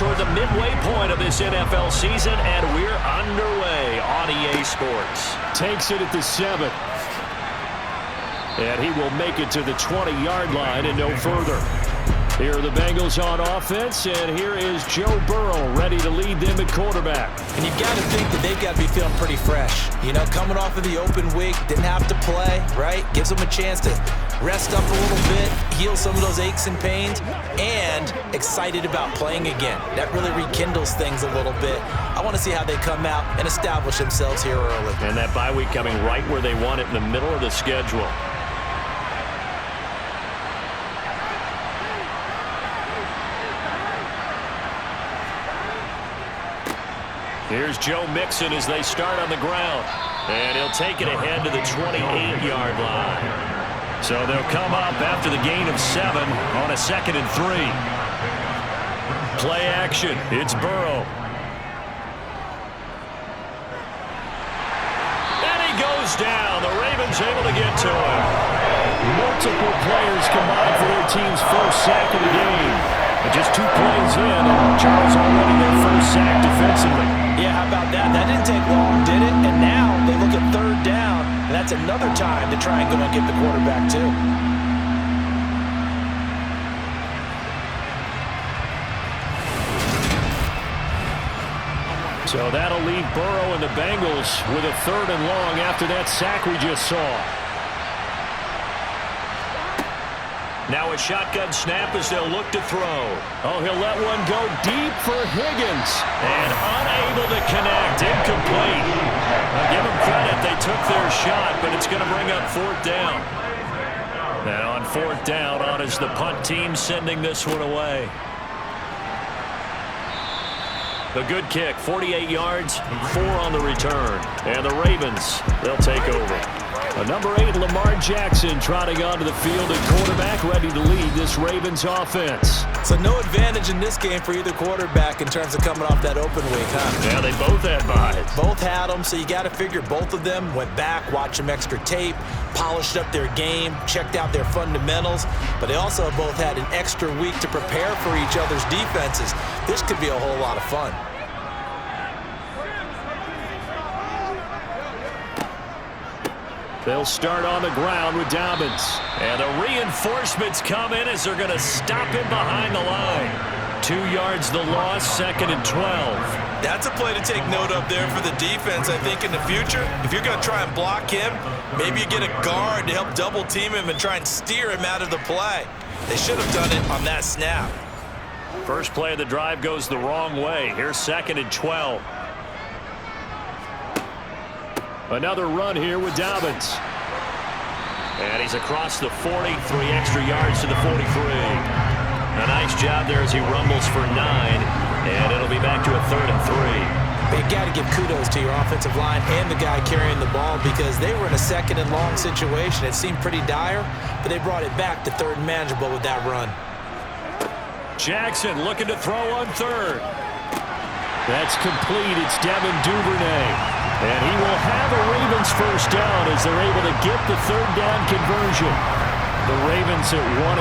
toward the midway point of this NFL season, and we're underway on EA Sports. Takes it at the 7. And he will make it to the 20-yard line and no further. Here are the Bengals on offense, and here is Joe Burrow ready to lead them at quarterback. And you've got to think that they've got to be feeling pretty fresh. You know, coming off of the open week, didn't have to play, right? Gives them a chance to rest up a little bit, heal some of those aches and pains, and excited about playing again. That really rekindles things a little bit. I want to see how they come out and establish themselves here early. And that bye week coming right where they want it in the middle of the schedule. Here's Joe Mixon as they start on the ground. And he'll take it ahead to the 28-yard line. So they'll come up after the gain of 7 on a 2nd and 3. Play action. It's Burrow. And he goes down. The Ravens able to get to him. Multiple players combined for their team's first sack of the game. But just 2 plays in, and Charles already their first sack defensively. Yeah, how about that? That didn't take long, did it? And now they look at 3rd down, and that's another time to try and go and get the quarterback, too. So that'll leave Burrow and the Bengals with a 3rd and long after that sack we just saw. Now a shotgun snap as they'll look to throw. Oh, he'll let one go deep for Higgins. And unable to connect. Incomplete. I'll give them credit. They took their shot, but it's going to bring up 4th down. And on 4th down, on is the punt team sending this one away. A good kick, 48 yards, 4 on the return. And the Ravens, they'll take over. Number 8, Lamar Jackson, trotting onto the field at quarterback, ready to lead this Ravens offense. So no advantage in this game for either quarterback in terms of coming off that open week, huh? Yeah, they both had buys. Both had them, so you got to figure both of them went back, watched some extra tape, polished up their game, checked out their fundamentals, but they also both had an extra week to prepare for each other's defenses. This could be a whole lot of fun. They'll start on the ground with Dobbins. And the reinforcements come in as they're going to stop him behind the line. 2 yards the loss, 2nd and 12. That's a play to take note of there for the defense, I think, in the future. If you're going to try and block him, maybe you get a guard to help double team him and try and steer him out of the play. They should have done it on that snap. First play of the drive goes the wrong way. Here's 2nd and 12. Another run here with Dobbins. And he's across the 40, 3 extra yards to the 43. A nice job there as he rumbles for 9, and it'll be back to a 3rd and 3. They've got to give kudos to your offensive line and the guy carrying the ball because they were in a 2nd and long situation. It seemed pretty dire, but they brought it back to 3rd and manageable with that run. Jackson looking to throw on 3rd. That's complete. It's Devin Duvernay. And he will have a Ravens first down as they're able to get the 3rd down conversion. The Ravens at 1-5,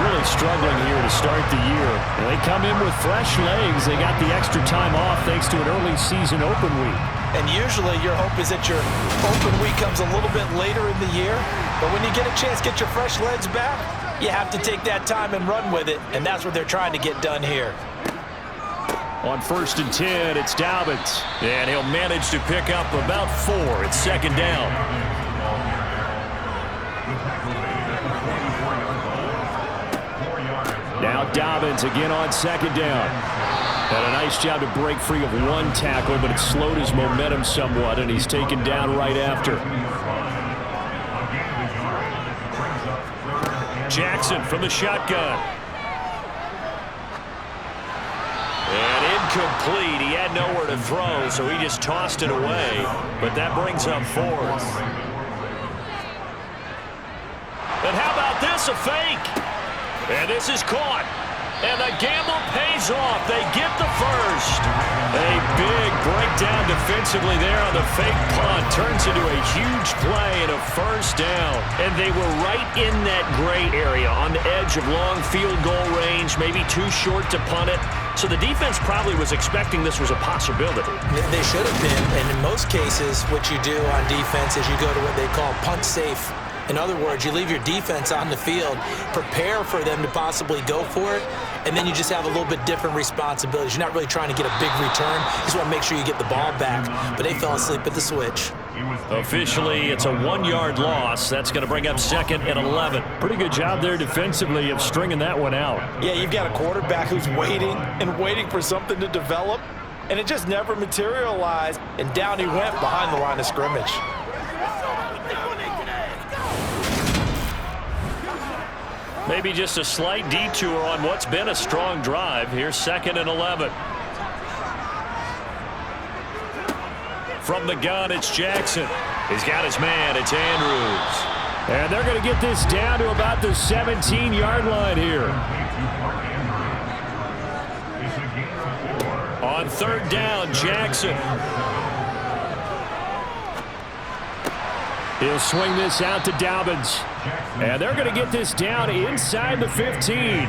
really struggling here to start the year. And they come in with fresh legs. They got the extra time off thanks to an early season open week. And usually your hope is that your open week comes a little bit later in the year. But when you get a chance to get your fresh legs back, you have to take that time and run with it. And that's what they're trying to get done here. On 1st and 10, it's Dobbins. And he'll manage to pick up about 4. It's 2nd down. Now Dobbins again on 2nd down. Had a nice job to break free of 1 tackle, but it slowed his momentum somewhat, and he's taken down right after. Jackson from the shotgun. And incomplete. He had nowhere to throw, so he just tossed it away. But that brings up 4th. And how about this? A fake. And this is caught. And the gamble pays off. They get the first. A big breakdown defensively there on the fake punt. Turns into a huge play and a first down. And they were right in that gray area on the edge of long field goal range. Maybe too short to punt it. So the defense probably was expecting this was a possibility. They should have been, and in most cases, what you do on defense is you go to what they call punt safe. In other words, you leave your defense on the field, prepare for them to possibly go for it, and then you just have a little bit different responsibilities. You're not really trying to get a big return. You just want to make sure you get the ball back. But they fell asleep at the switch. Officially, it's a 1-yard loss. That's going to bring up 2nd and 11. Pretty good job there defensively of stringing that one out. Yeah, you've got a quarterback who's waiting and waiting for something to develop, and it just never materialized, and down he went behind the line of scrimmage. Maybe just a slight detour on what's been a strong drive. Here's 2nd and 11. From the gun, it's Jackson. He's got his man. It's Andrews. And they're going to get this down to about the 17-yard line here. On 3rd down, Jackson. He'll swing this out to Dobbins. And they're going to get this down inside the 15.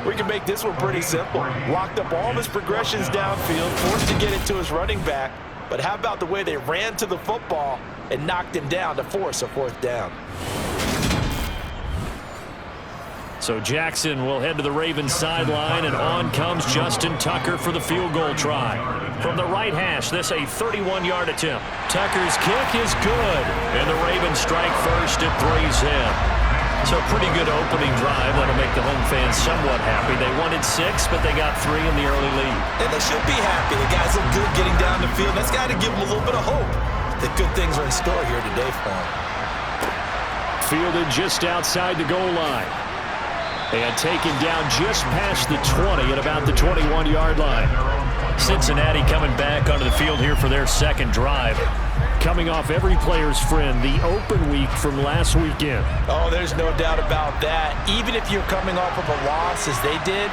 We can make this one pretty simple. Locked up all of his progressions downfield, forced to get it to his running back. But how about the way they ran to the football and knocked him down to force a 4th down? So Jackson will head to the Ravens sideline, and on comes Justin Tucker for the field goal try. From the right hash, this a 31-yard attempt. Tucker's kick is good, and the Ravens strike first at 3's in. So a pretty good opening drive that'll make the home fans somewhat happy. They wanted 6, but they got 3 in the early lead. And they should be happy. The guys look good getting down the field. That's got to give them a little bit of hope that good things are in store here today for them. Fielded just outside the goal line. And taken down just past the 20 at about the 21-yard line. Cincinnati coming back onto the field here for their 2nd drive. Coming off every player's friend, the open week from last weekend. Oh, there's no doubt about that. Even if you're coming off of a loss as they did,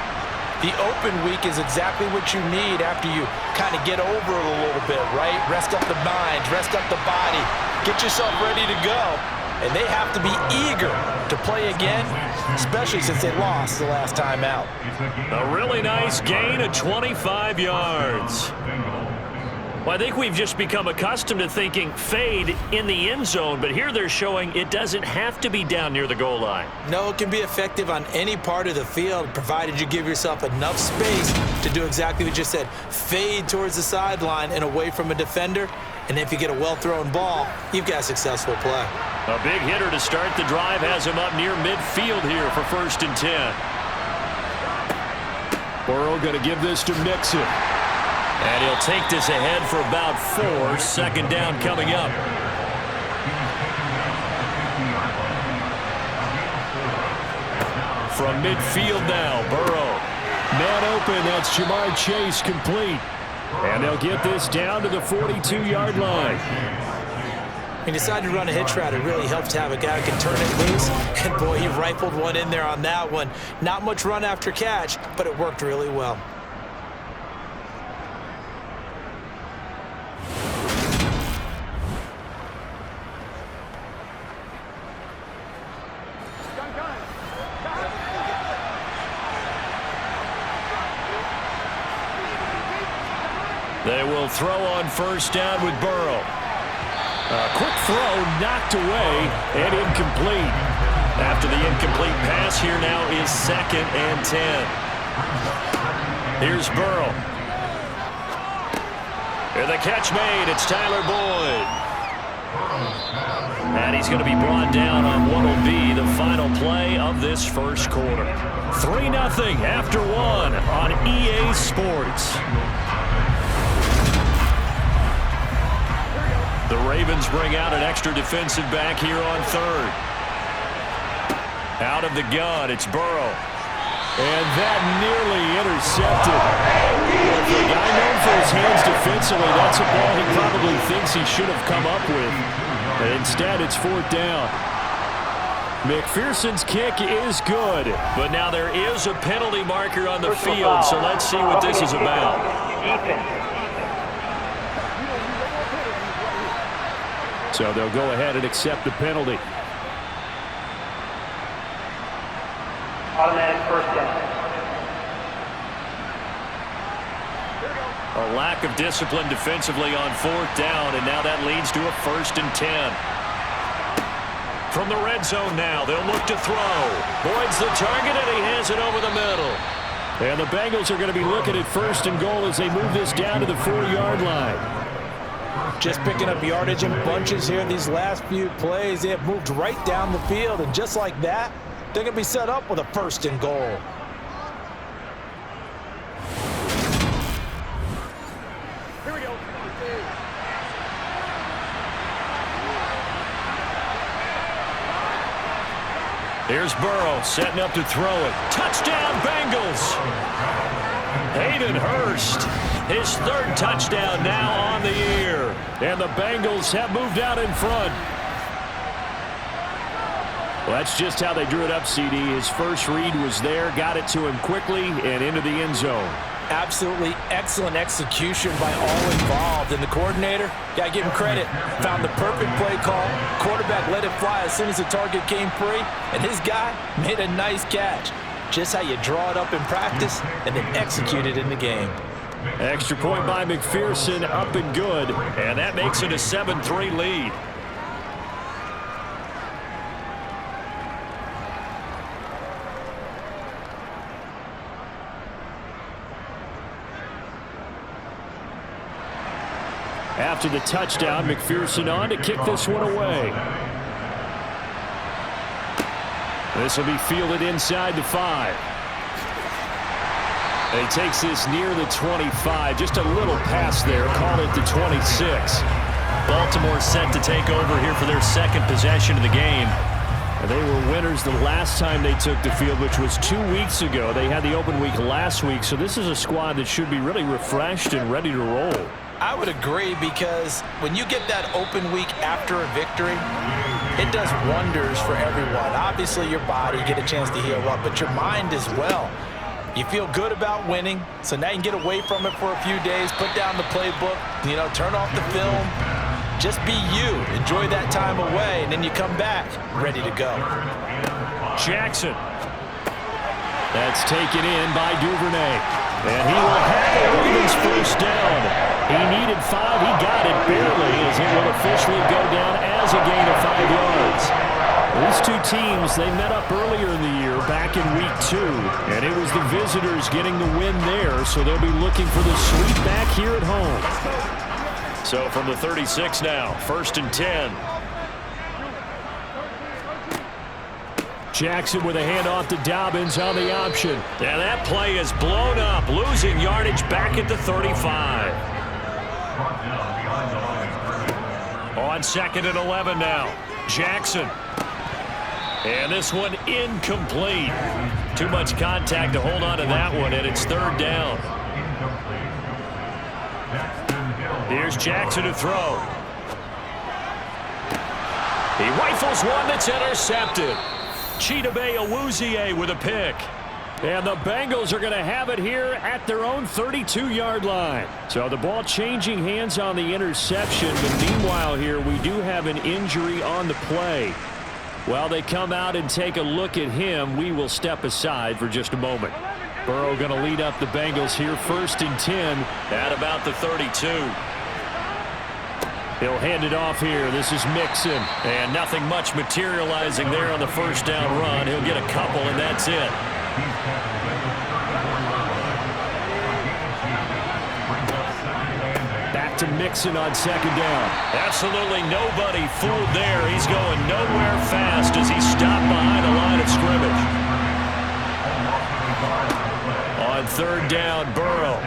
the open week is exactly what you need after you kind of get over it a little bit, right? Rest up the mind, rest up the body, get yourself ready to go. And they have to be eager to play again, especially since they lost the last time out. A really nice gain of 25 yards. Well, I think we've just become accustomed to thinking fade in the end zone, but here they're showing it doesn't have to be down near the goal line. No, it can be effective on any part of the field, provided you give yourself enough space to do exactly what you just said. Fade towards the sideline and away from a defender, and if you get a well-thrown ball, you've got a successful play. A big hitter to start the drive has him up near midfield here for 1st and 10. Burrow going to give this to Mixon. And he'll take this ahead for about 4. 2nd down coming up. From midfield now, Burrow. Man open, that's Jamar Chase complete. And they'll get this down to the 42-yard line. He decided to run a hitch route. It really helps to have a guy who can turn it loose. And, boy, he rifled one in there on that one. Not much run after catch, but it worked really well. They will throw on 1st down with Burrow. A quick throw knocked away and incomplete. After the incomplete pass, here now is 2nd and 10. Here's Burrow. And the catch made. It's Tyler Boyd. And he's going to be brought down on what will be the final play of this 1st quarter. 3-0 after 1 on EA Sports. The Ravens bring out an extra defensive back here on 3rd. Out of the gun, it's Burrow. And that nearly intercepted. Well, for a guy known for his hands defensively, that's a ball he probably thinks he should have come up with. But instead, it's 4th down. McPherson's kick is good. But now there is a penalty marker on the field, so let's see what this is about. So they'll go ahead and accept the penalty. Automatic 1st down. A lack of discipline defensively on 4th down, and now that leads to a 1st and 10. From the red zone now, they'll look to throw. Boyd's the target, and he has it over the middle. And the Bengals are going to be looking at 1st and goal as they move this down to the 4-yard line. Just picking up yardage in bunches here these last few plays. They have moved right down the field, and just like that, they're going to be set up with a 1st and goal. Here's Burrow setting up to throw it. Touchdown, Bengals! Hayden Hurst, his 3rd touchdown now on the year. And the Bengals have moved out in front. Well, that's just how they drew it up, CD. His first read was there, got it to him quickly, and into the end zone. Absolutely excellent execution by all involved. And the coordinator, gotta give him credit, found the perfect play call. Quarterback let it fly as soon as the target came free, and his guy made a nice catch. Just how you draw it up in practice and then execute it in the game. Extra point by McPherson, up and good. And that makes it a 7-3 lead. After the touchdown, McPherson on to kick this one away. This will be fielded inside the 5. And he takes this near the 25. Just a little pass there. Call it the 26. Baltimore set to take over here for their 2nd possession of the game. They were winners the last time they took the field, which was 2 weeks ago. They had the open week last week, so this is a squad that should be really refreshed and ready to roll. I would agree, because when you get that open week after a victory, it does wonders for everyone. Obviously, your body, get a chance to heal up, but your mind as well. You feel good about winning, so now you can get away from it for a few days, put down the playbook, turn off the film. Just be you. Enjoy that time away, and then you come back ready to go. Jackson. That's taken in by Duvernay. And he will have the Ravens 1st down. He needed 5. He got it barely, as it will officially go down as a gain of 5 yards. These two teams, they met up earlier in the year, back in week 2. And it was the visitors getting the win there, so they'll be looking for the sweep back here at home. So from the 36 now, 1st and 10. Jackson with a handoff to Dobbins on the option. And that play is blown up, losing yardage back at the 35. On 2nd and 11 now, Jackson. And this one incomplete. Too much contact to hold on to that one, and it's 3rd down. Here's Jackson to throw. He rifles one that's intercepted. Chidobe Awuzie with a pick. And the Bengals are going to have it here at their own 32-yard line. So the ball changing hands on the interception, but meanwhile here we do have an injury on the play. While they come out and take a look at him, we will step aside for just a moment. Burrow going to lead up the Bengals here, 1st and 10. At about the 32. He'll hand it off here. This is Mixon. And nothing much materializing there on the 1st down run. He'll get a couple, and that's it. Back to Mixon on 2nd down. Absolutely nobody fooled there. He's going nowhere fast as he stopped behind the line of scrimmage. On 3rd down, Burrow.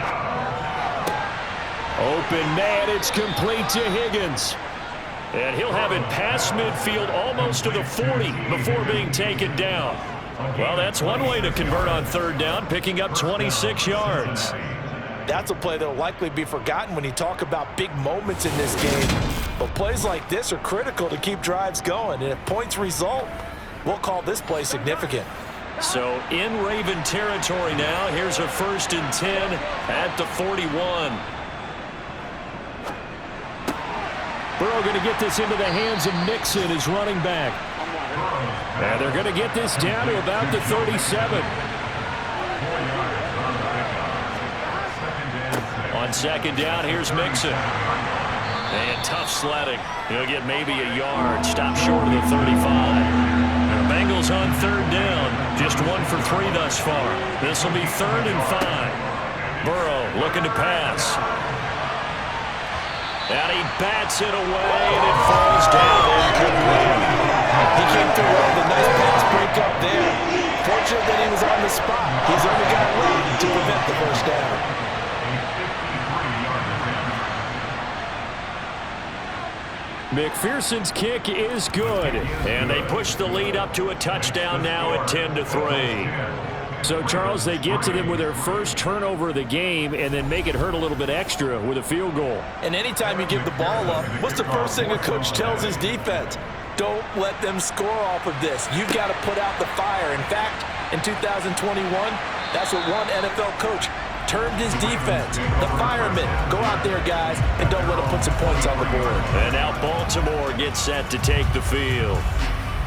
Open man, it's complete to Higgins. And he'll have it past midfield almost to the 40 before being taken down. Well, that's one way to convert on 3rd down, picking up 26 yards. That's a play that will likely be forgotten when you talk about big moments in this game. But plays like this are critical to keep drives going. And if points result, we'll call this play significant. So in Raven territory now, here's a 1st and 10 at the 41. Burrow going to get this into the hands of Mixon, his running back. And they're going to get this down to about the 37. On On second down, here's Mixon. And tough sledding. He'll get maybe a yard. Stop short of the 35. The Bengals on third down. Just 1 for 3 thus far. This will be 3rd and 5. Burrow looking to pass. And he bats it away, and it falls down. He came through with a nice pass break up there. Fortunate that he was on the spot. He's only got left to prevent the first down. McPherson's kick is good. And they push the lead up to a touchdown now at 10-3. So, Charles, they get to them with their first turnover of the game and then make it hurt a little bit extra with a field goal. And anytime you give the ball up, what's the first thing a coach tells his defense? Don't let them score off of this. You've got to put out the fire. In fact, in 2021, that's what one NFL coach termed his defense. The firemen. Go out there, guys, and don't let them put some points on the board. And now Baltimore gets set to take the field.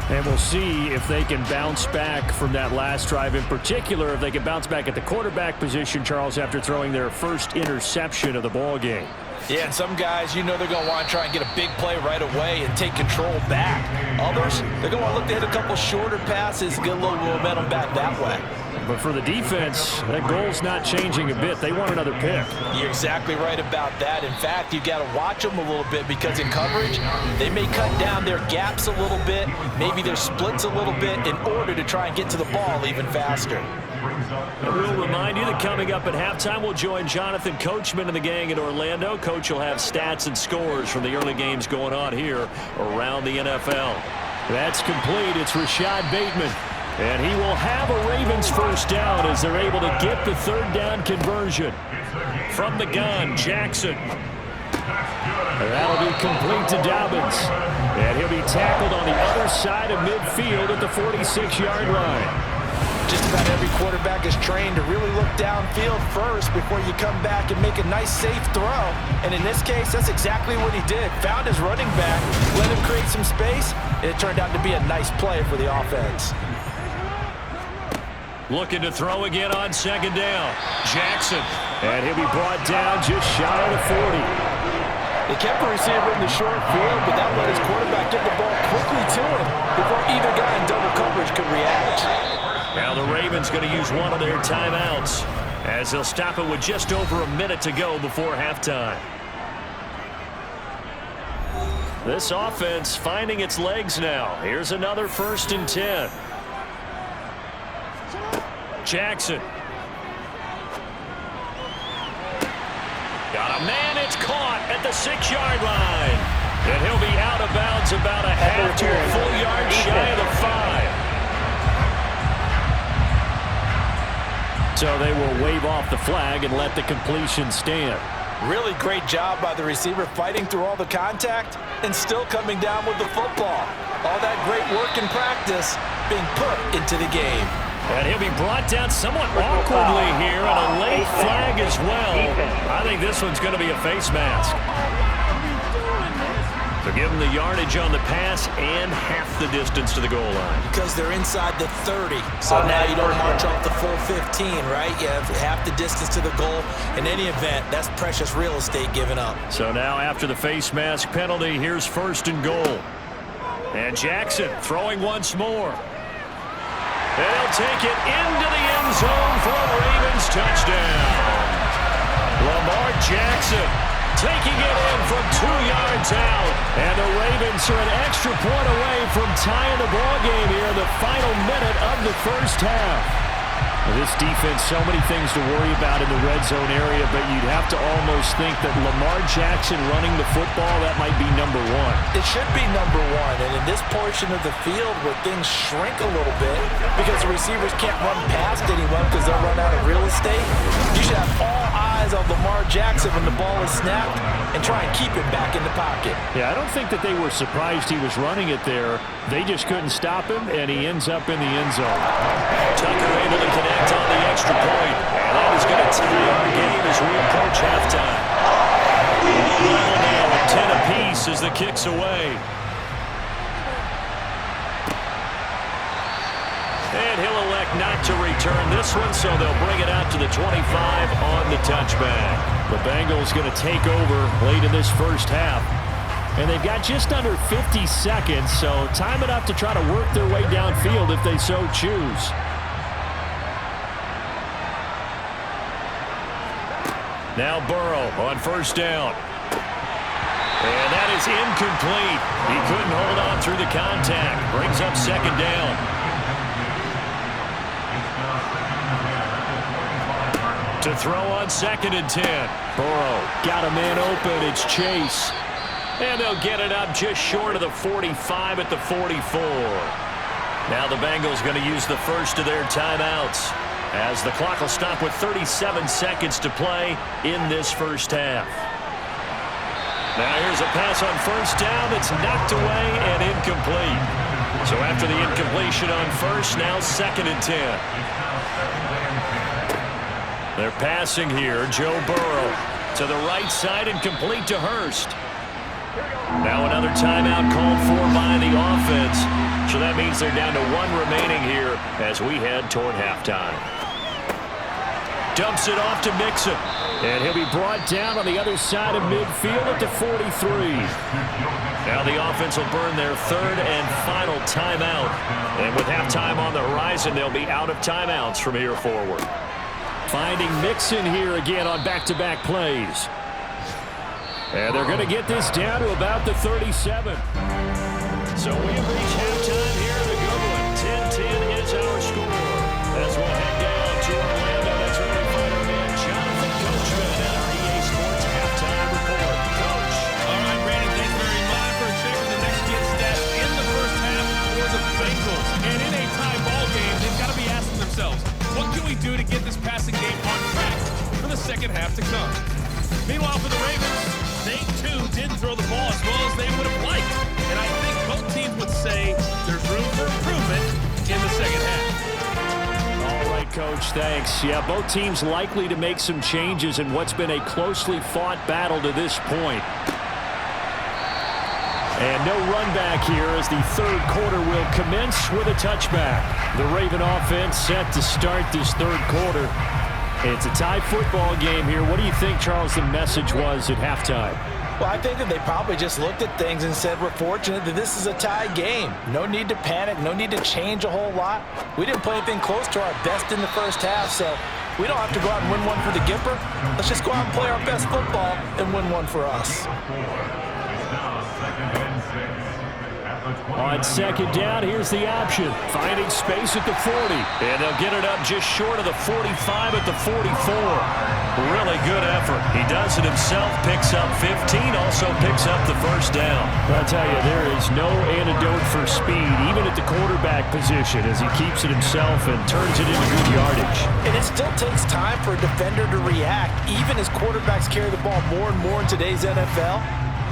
And we'll see if they can bounce back from that last drive. In particular, if they can bounce back at the quarterback position, Charles, after throwing their first interception of the ball game. Yeah, and some guys, you know they're going to want to try and get a big play right away and take control back. Others, they're going to want to look to hit a couple shorter passes and get a little momentum back that way. But for the defense, that goal's not changing a bit. They want another pick. You're exactly right about that. In fact, you've got to watch them a little bit because in coverage, they may cut down their gaps a little bit, maybe their splits a little bit in order to try and get to the ball even faster. And we'll remind you that coming up at halftime, we'll join Jonathan Coachman and the gang in Orlando. Coach will have stats and scores from the early games going on here around the NFL. That's complete. It's Rashad Bateman. And he will have a Ravens first down as they're able to get the third down conversion. From the gun, Jackson. That'll be complete to Dobbins. And he'll be tackled on the other side of midfield at the 46-yard line. Just about every quarterback is trained to really look downfield first before you come back and make a nice, safe throw. And in this case, that's exactly what he did. Found his running back, let him create some space, and it turned out to be a nice play for the offense. Looking to throw again on second down. Jackson. And he'll be brought down just shy of the 40. They kept the receiver in the short field, but that let his quarterback get the ball quickly to him before either guy in double coverage could react. Now the Ravens going to use one of their timeouts as they'll stop it with just over a minute to go before halftime. This offense finding its legs now. Here's another 1st and 10. Jackson. Got a man, it's caught at the 6-yard line. And he'll be out of bounds about a half to a full yard shy of the 5. So they will wave off the flag and let the completion stand. Really great job by the receiver fighting through all the contact and still coming down with the football. All that great work in practice being put into the game. And he'll be brought down somewhat awkwardly here, and a late flag as well. I think this one's going to be a face mask. So give him the yardage on the pass and half the distance to the goal line. Because they're inside the 30. So now you don't march off the full 15, right? You have half the distance to the goal. In any event, that's precious real estate given up. So now after the face mask penalty, here's 1st and goal. And Jackson throwing once more. They'll take it into the end zone for a Ravens touchdown. Lamar Jackson taking it in from 2 yards out. And the Ravens are an extra point away from tying the ball game here in the final minute of the first half. This defense, so many things to worry about in the red zone area, but you'd have to almost think that Lamar Jackson running the football, that might be number 1. It should be number 1, and in this portion of the field where things shrink a little bit because the receivers can't run past anyone because they'll run out of real estate, you should have all eyes on Lamar Jackson when the ball is snapped and try and keep it back in the pocket. Yeah, I don't think that they were surprised he was running it there. They just couldn't stop him, and he ends up in the end zone. Tucker able to connect on the extra point. And that is going to tie our game as we approach halftime. Level now at 10 apiece as the kick's away. And he'll elect not to return this one, so they'll bring it out to the 25 on the touchback. The Bengals going to take over late in this first half. And they've got just under 50 seconds, so time enough to try to work their way downfield if they so choose. Now Burrow on first down. And that is incomplete. He couldn't hold on through the contact. Brings up second down. To throw on 2nd and 10. Burrow got a man open. It's Chase. And they'll get it up just short of the 45 at the 44. Now the Bengals going to use the first of their timeouts, as the clock will stop with 37 seconds to play in this first half. Now here's a pass on first down that's knocked away and incomplete. So after the incompletion on first, now 2nd and 10. They're passing here. Joe Burrow to the right side and complete to Hurst. Now another timeout called for by the offense. So that means they're down to 1 remaining here as we head toward halftime. Dumps it off to Mixon. And he'll be brought down on the other side of midfield at the 43. Now the offense will burn their 3rd and final timeout. And with halftime on the horizon, they'll be out of timeouts from here forward. Finding Mixon here again on back-to-back plays. And they're going to get this down to about the 37. So we have reached halftime here in the good one. 10-10 is our score. As we'll head down to Orlando, that's where we find our man Jonathan Coachman at our EA Sports halftime report. Coach. All right, Brandon, thanks very much for checking the next gen stats in the first half for the Bengals. And in a tie ball game, they've got to be asking themselves, what can we do to get this passing game on track for the second half to come? Meanwhile, for the Ravens, they, too, didn't throw the ball as well as they would have liked. And I think both teams would say there's room for improvement in the second half. All right, Coach, thanks. Yeah, both teams likely to make some changes in what's been a closely fought battle to this point. And no run back here as the 3rd quarter will commence with a touchback. The Raven offense set to start this 3rd quarter. It's a tie football game here. What do you think, Charles, the message was at halftime? Well, I think that they probably just looked at things and said, we're fortunate that this is a tie game. No need to panic. No need to change a whole lot. We didn't play anything close to our best in the first half, so we don't have to go out and win one for the Gipper. Let's just go out and play our best football and win one for us. On 2nd down, here's the option. Finding space at the 40. And they'll get it up just short of the 45 at the 44. Really good effort. He does it himself, picks up 15, also picks up the first down. I'll tell you, there is no antidote for speed, even at the quarterback position, as he keeps it himself and turns it into good yardage. And it still takes time for a defender to react, even as quarterbacks carry the ball more and more in today's NFL.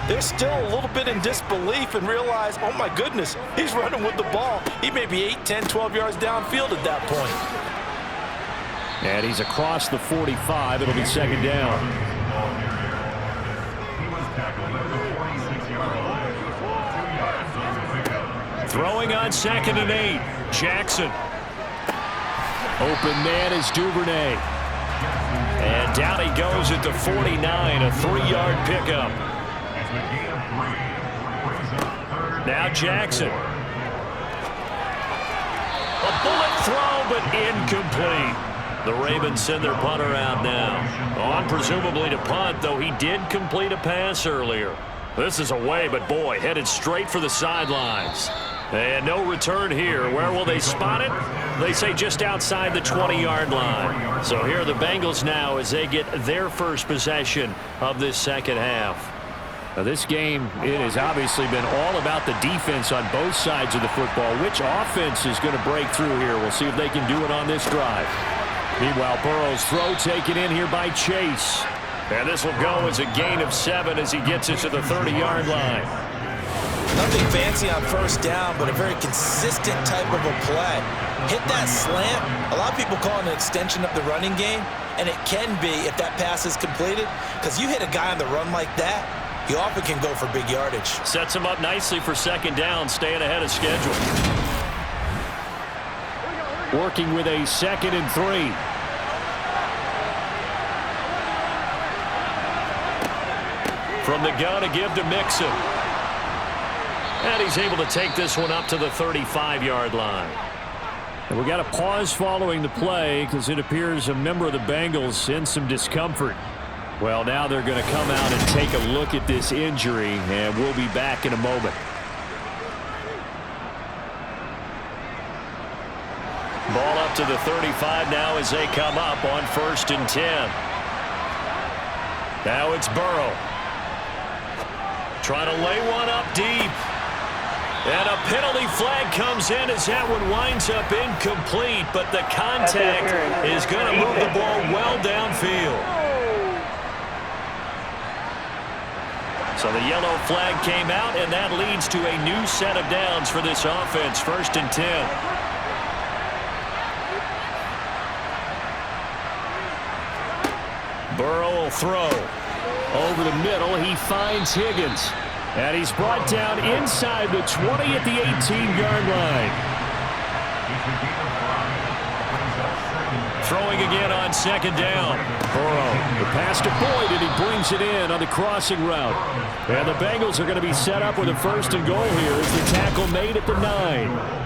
They're still a little bit in disbelief and realize, oh my goodness, he's running with the ball. He may be 8, 10, 12 yards downfield at that point. And he's across the 45. It'll be 2nd down. Throwing on 2nd and 8. Jackson. Open man is Duvernay. And down he goes at the 49, a 3-yard pickup. Now Jackson. A bullet throw, but incomplete. The Ravens send their punter out now. On presumably to punt, though he did complete a pass earlier. This is away, but boy, headed straight for the sidelines. And no return here. Where will they spot it? They say just outside the 20-yard line. So here are the Bengals now as they get their first possession of this second half. Now this game, it has obviously been all about the defense on both sides of the football. Which offense is going to break through here? We'll see if they can do it on this drive. Meanwhile, Burrow's throw taken in here by Chase. And this will go as a gain of 7 as he gets it to the 30-yard line. Nothing fancy on first down, but a very consistent type of a play. Hit that slant. A lot of people call it an extension of the running game, and it can be if that pass is completed, because you hit a guy on the run like that, you often can go for big yardage. Sets him up nicely for second down, staying ahead of schedule. Working with a 2nd and 3. From the gun to give to Mixon. And he's able to take this one up to the 35-yard line. And we got a pause following the play because it appears a member of the Bengals in some discomfort. Well, now they're going to come out and take a look at this injury, and we'll be back in a moment. Ball up to the 35 now as they come up on 1st and 10. Now it's Burrow. Trying to lay one up deep. And a penalty flag comes in as that one winds up incomplete, but the contact is going to move the ball well downfield. So the yellow flag came out, and that leads to a new set of downs for this offense. 1st and 10. Burrow will throw. Over the middle, he finds Higgins. And he's brought down inside the 20 at the 18-yard line. Throwing again on 2nd down. Burrow, the pass to Boyd, and he brings it in on the crossing route. And the Bengals are going to be set up with a 1st and goal here as the tackle made at the 9.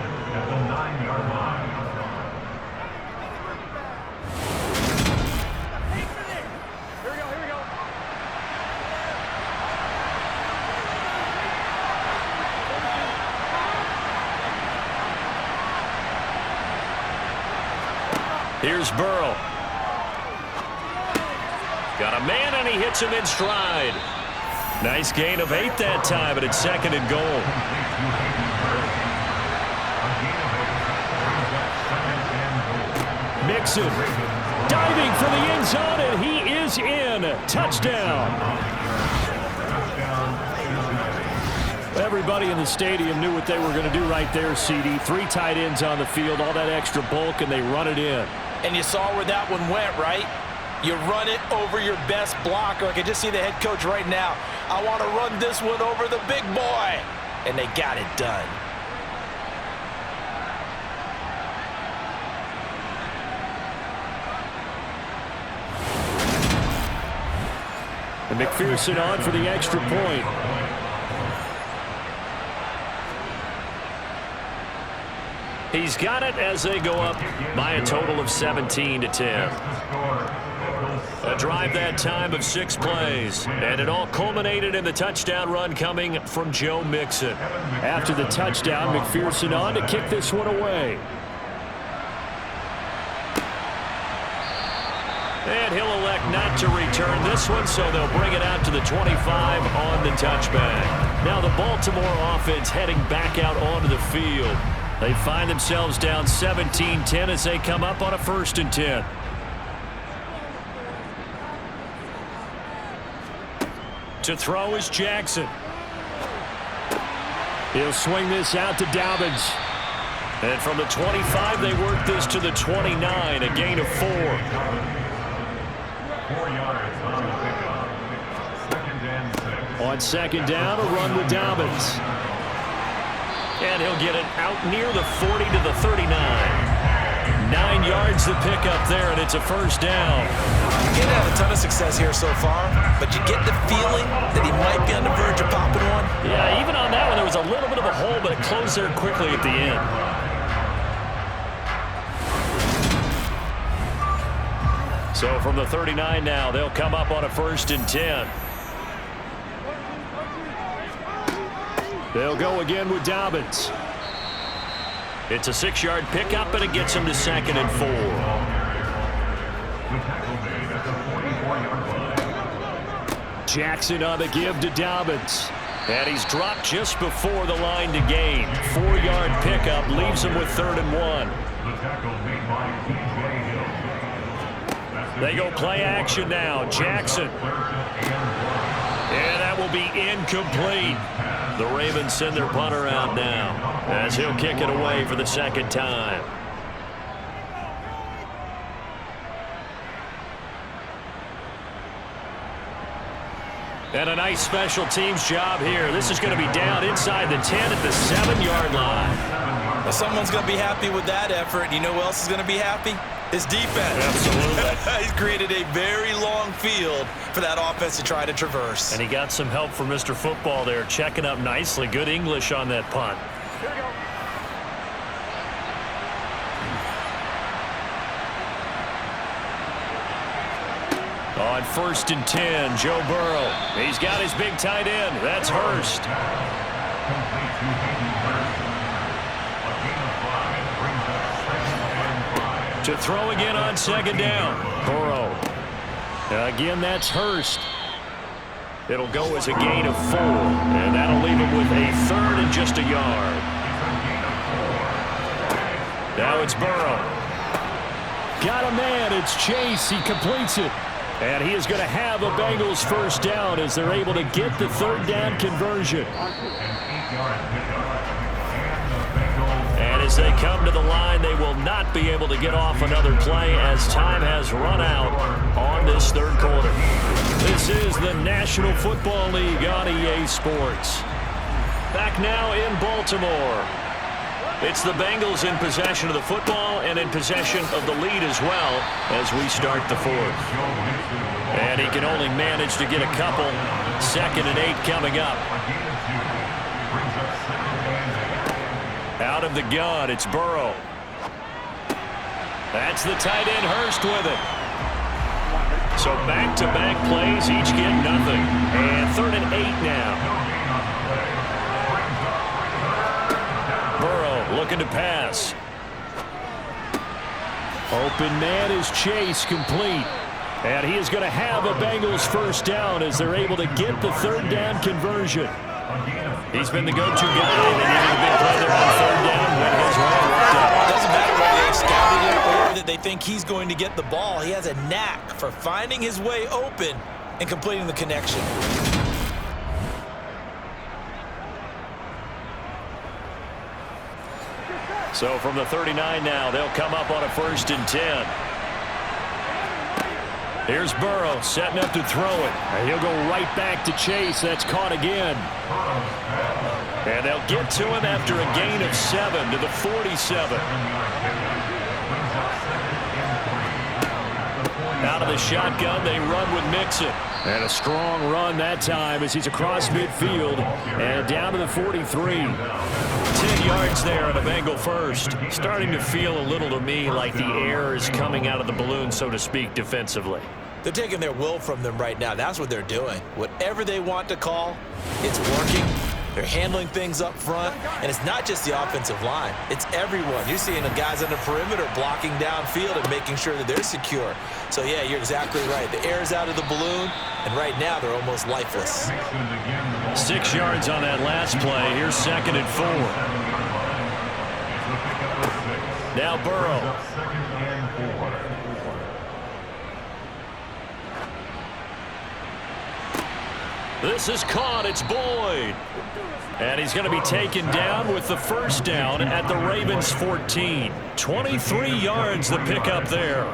Here's Burrow. Got a man, and he hits him in stride. Nice gain of 8 that time, but it's 2nd and goal. Mixon diving for the end zone, and he is in. Touchdown. Everybody in the stadium knew what they were going to do right there, CD. 3 tight ends on the field, all that extra bulk, and they run it in. And you saw where that one went, right? You run it over your best blocker. I can just see the head coach right now. I want to run this one over the big boy. And they got it done. And McPherson on for the extra point. He's got it as they go up by a total of 17 to 10. A drive that time of 6 plays, and it all culminated in the touchdown run coming from Joe Mixon. After the touchdown, McPherson on to kick this one away. And he'll elect not to return this one, so they'll bring it out to the 25 on the touchback. Now the Baltimore offense heading back out onto the field. They find themselves down 17-10 as they come up on a 1st and 10. To throw is Jackson. He'll swing this out to Dobbins. And from the 25, they work this to the 29, a gain of 4. 4 yards on the pickup. 2nd and 6. On 2nd down, a run with Dobbins. And he'll get it out near the 40 to the 39. 9 yards to pick up there, and it's a 1st down. He didn't have a ton of success here so far, but you get the feeling that he might be on the verge of popping one. Yeah, even on that one, there was a little bit of a hole, but it closed there quickly at the end. So from the 39 now, they'll come up on a 1st and 10. They'll go again with Dobbins. It's a 6-yard pickup, and it gets him to 2nd and 4. Jackson on the give to Dobbins. And he's dropped just before the line to gain. 4-yard pickup leaves him with 3rd and 1. They go play action now. Jackson. And that will be incomplete. The Ravens send their punter out now as he'll kick it away for the 2nd time. And a nice special teams job here. This is going to be down inside the 10 at the 7-yard line. Well, someone's going to be happy with that effort. You know who else is going to be happy? His defense. Absolutely. He's created a very long field for that offense to try to traverse. And he got some help from Mr. Football there, checking up nicely. Good English on that punt. On 1st and 10, Joe Burrow. He's got his big tight end. That's Hurst. Complete to Hayden Hurst. A gain of 5 brings up 2nd and 5. To throw again on 2nd down. Burrow. Again, that's Hurst. It'll go as a gain of 4, and that'll leave him with a 3rd and just a yard. Now it's Burrow. Got a man. It's Chase. He completes it. And he is going to have a Bengals 1st down as they're able to get the 3rd down conversion. And as they come to the line, they will not be able to get off another play as time has run out on this 3rd quarter. This is the National Football League on EA Sports. Back now in Baltimore. It's the Bengals in possession of the football and in possession of the lead as well as we start the 4th. And he can only manage to get a couple. 2nd and 8 coming up. Out of the gun, it's Burrow. That's the tight end Hurst with it. So back-to-back plays, each get nothing. And 3rd and 8 now. Looking to pass. Open man is Chase, complete. And he is going to have a Bengals 1st down as they're able to get the 3rd down conversion. He's been the go-to guy, and they needed a big play there on 3rd down when his way worked out. It doesn't matter whether they scouted it or that they think he's going to get the ball. He has a knack for finding his way open and completing the connection. So from the 39 now, they'll come up on a 1st and 10. Here's Burrow setting up to throw it. And he'll go right back to Chase. That's caught again. And they'll get to him after a gain of 7 to the 47. Out of the shotgun, they run with Mixon. And a strong run that time as he's across midfield and down to the 43. 10 yards there on a Bengal 1st. Starting to feel a little to me like the air is coming out of the balloon, so to speak, defensively. They're taking their will from them right now. That's what they're doing. Whatever they want to call, it's working. They're handling things up front, and it's not just the offensive line. It's everyone. You're seeing the guys on the perimeter blocking downfield and making sure that they're secure. So, yeah, you're exactly right. The air's out of the balloon, and right now they're almost lifeless. 6 yards on that last play. Here's 2nd and 4. Now Burrow. This is caught. It's Boyd. And he's going to be taken down with the 1st down at the Ravens 14. 23 yards the pickup there.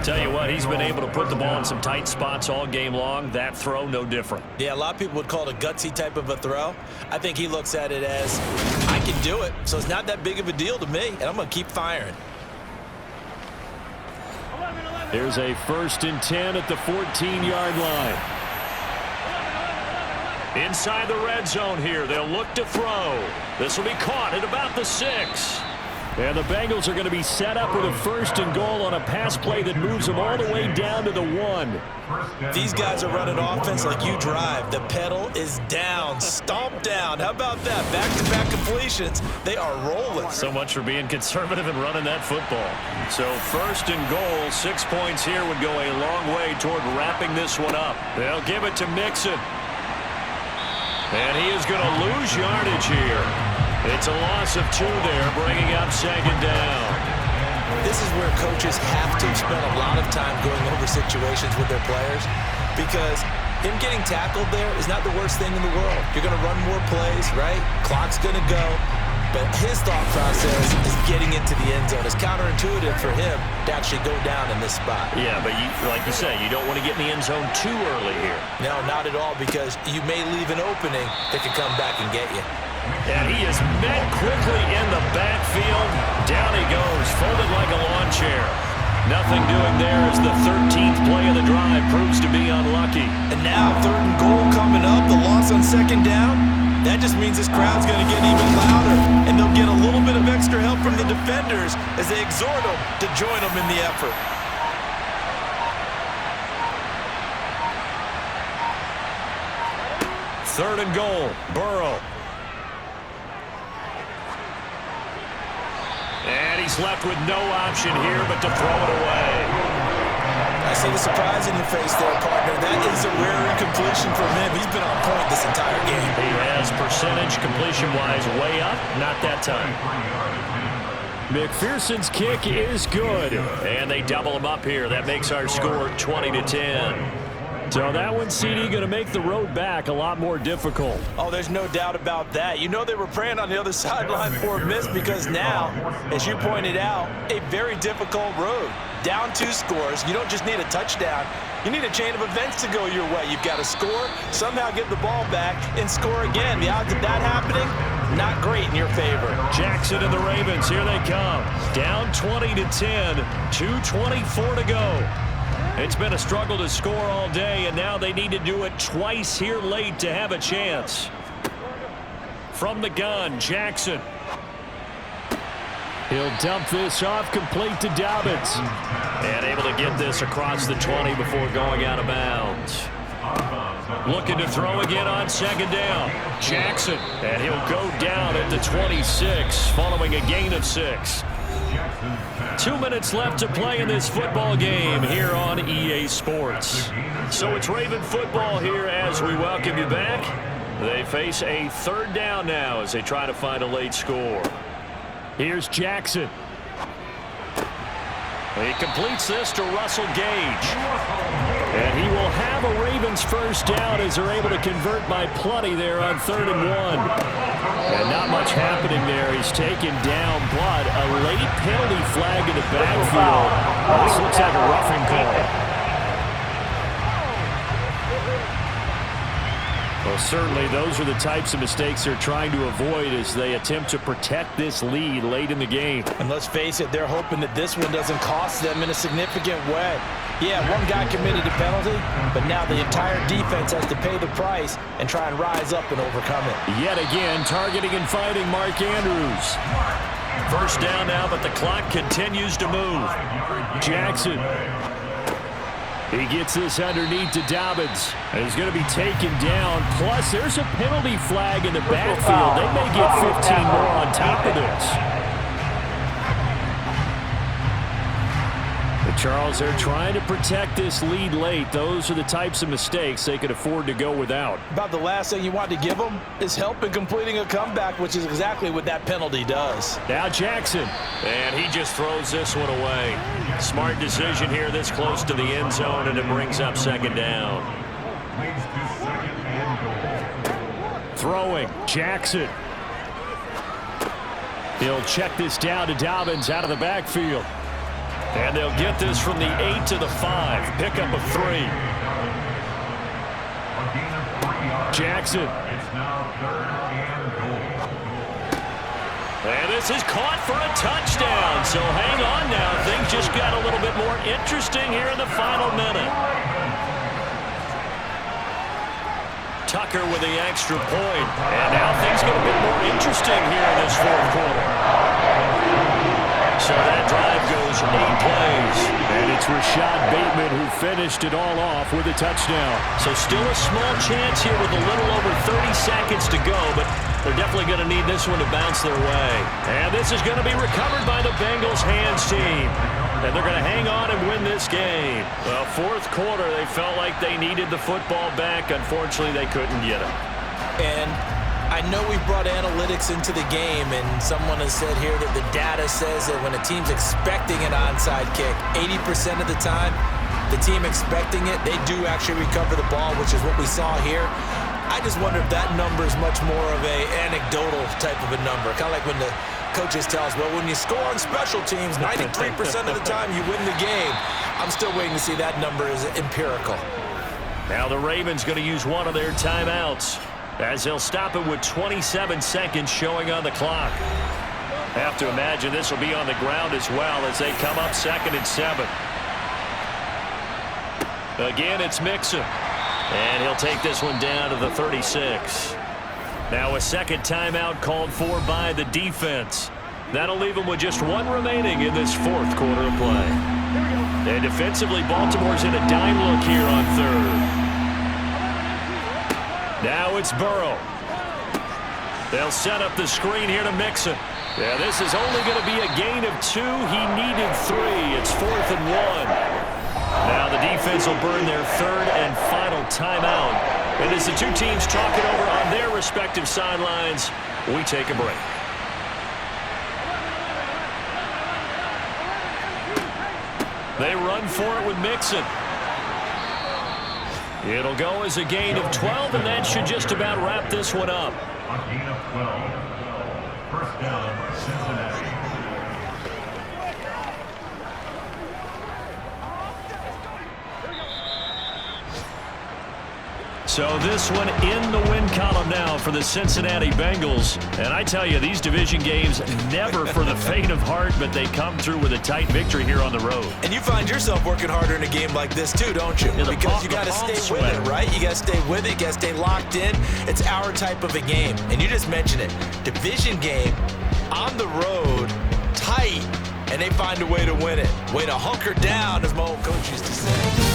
Tell you what, he's been able to put the ball in some tight spots all game long. That throw, no different. Yeah, a lot of people would call it a gutsy type of a throw. I think he looks at it as, I can do it, so it's not that big of a deal to me, and I'm going to keep firing. Here's a 1st and 10 at the 14-yard line. Inside the red zone here, they'll look to throw. This will be caught at about the 6. And the Bengals are going to be set up with a 1st and goal on a pass play that moves them all the way down to the 1. These guys are running offense like you drive. The pedal is down, stomp down. How about that? Back-to-back completions. They are rolling. So much for being conservative and running that football. So 1st and goal, 6 points here would go a long way toward wrapping this one up. They'll give it to Mixon. And he is going to lose yardage here. It's a loss of 2 there, bringing up 2nd down. This is where coaches have to spend a lot of time going over situations with their players, because him getting tackled there is not the worst thing in the world. You're going to run more plays, right? Clock's going to go. But his thought process is getting into the end zone. It's counterintuitive for him to actually go down in this spot. Yeah, but like you say, you don't want to get in the end zone too early here. No, not at all, because you may leave an opening that can come back and get you. And he is met quickly in the backfield. Down he goes, folded like a lawn chair. Nothing doing there as the 13th play of the drive proves to be unlucky. And now 3rd and goal coming up. The loss on 2nd down. That just means this crowd's going to get even louder. And they'll get a little bit of extra help from the defenders as they exhort them to join them in the effort. Third and goal, Burrow. And he's left with no option here but to throw it away. I see the surprise in your face there, partner. That is a rare incompletion from him. He's been on point this entire game. He has percentage completion-wise way up, not that time. McPherson's kick is good. And they double him up here. That makes our score 20-10. So that one, CD, going to make the road back a lot more difficult. Oh, there's no doubt about that. You know they were praying on the other sideline for a miss because now, as you pointed out, a very difficult road. Down 2 scores. You don't just need a touchdown. You need a chain of events to go your way. You've got to score, somehow get the ball back, and score again. The odds of that happening, not great in your favor. Jackson and the Ravens, here they come. Down 20-10, 2:24 to go. It's been a struggle to score all day, and now they need to do it twice here late to have a chance. From the gun, Jackson. He'll dump this off complete to Dobbins. And able to get this across the 20 before going out of bounds. Looking to throw again on 2nd down. Jackson, and he'll go down at the 26 following a gain of 6. 2 minutes left to play in this football game here on EA Sports. So it's Raven football here as we welcome you back. They face a 3rd down now as they try to find a late score. Here's Jackson. He completes this to Russell Gage. And he will have a Ravens 1st down as they're able to convert by plenty there on 3rd and 1. And not much happening there. He's taken down, but a late penalty flag in the backfield. This looks like a roughing call. Well, certainly those are the types of mistakes they're trying to avoid as they attempt to protect this lead late in the game. And let's face it, they're hoping that this one doesn't cost them in a significant way. Yeah, one guy committed a penalty, but now the entire defense has to pay the price and try and rise up and overcome it. Yet again, targeting and fighting Mark Andrews. 1st down now, but the clock continues to move. Jackson. He gets this underneath to Dobbins. And he's going to be taken down. Plus, there's a penalty flag in the backfield. They may get 15 more on top of this. But Charles, they're trying to protect this lead late. Those are the types of mistakes they could afford to go without. About the last thing you want to give them is help in completing a comeback, which is exactly what that penalty does. Now Jackson. And he just throws this one away. Smart decision here this close to the end zone, and it brings up 2nd down. Throwing, Jackson. He'll check this down to Dobbins out of the backfield. And they'll get this from the 8 to the 5. Pickup of 3. Jackson. And this is caught for a touchdown. So hang on now. Things just got a little bit more interesting here in the final minute. Tucker with the extra point. And now things get a bit more interesting here in this 4th quarter. So that drive goes 8 plays. And it's Rashad Bateman who finished it all off with a touchdown. So still a small chance here with a little over 30 seconds to go, but they're definitely going to need this one to bounce their way. And this is going to be recovered by the Bengals hands team. And they're going to hang on and win this game. Well, 4th quarter, they felt like they needed the football back. Unfortunately, they couldn't get it. And I know we've brought analytics into the game, and someone has said here that the data says that when a team's expecting an onside kick, 80% of the time, the team expecting it, they do actually recover the ball, which is what we saw here. I just wonder if that number is much more of a anecdotal type of a number, kind of like when the coaches tell us, well, when you score on special teams, 93% of the time you win the game. I'm still waiting to see that number is empirical. Now the Ravens going to use one of their timeouts, as they'll stop it with 27 seconds showing on the clock. Have to imagine this will be on the ground as well as they come up 2nd and 7. Again, it's Mixon. And he'll take this one down to the 36. Now a second timeout called for by the defense. That'll leave them with just 1 remaining in this 4th quarter of play. And defensively, Baltimore's in a dime look here on 3rd. Now it's Burrow. They'll set up the screen here to Mixon. Yeah, this is only going to be a gain of 2. He needed 3. It's 4th and 1. Now the defense will burn their 3rd and final timeout. And as the two teams talk it over on their respective sidelines, we take a break. They run for it with Mixon. It'll go as a gain of 12, and that should just about wrap this one up. A gain of 12. First down, Cincinnati. So this one in the win column now for the Cincinnati Bengals. And I tell you, these division games never for the faint of heart, but they come through with a tight victory here on the road. And you find yourself working harder in a game like this too, don't you? Because you got to stay with it, right? You got to stay with it. You got to stay locked in. It's our type of a game. And you just mentioned it. Division game on the road, tight, and they find a way to win it. Way to hunker down, as my old coach used to say.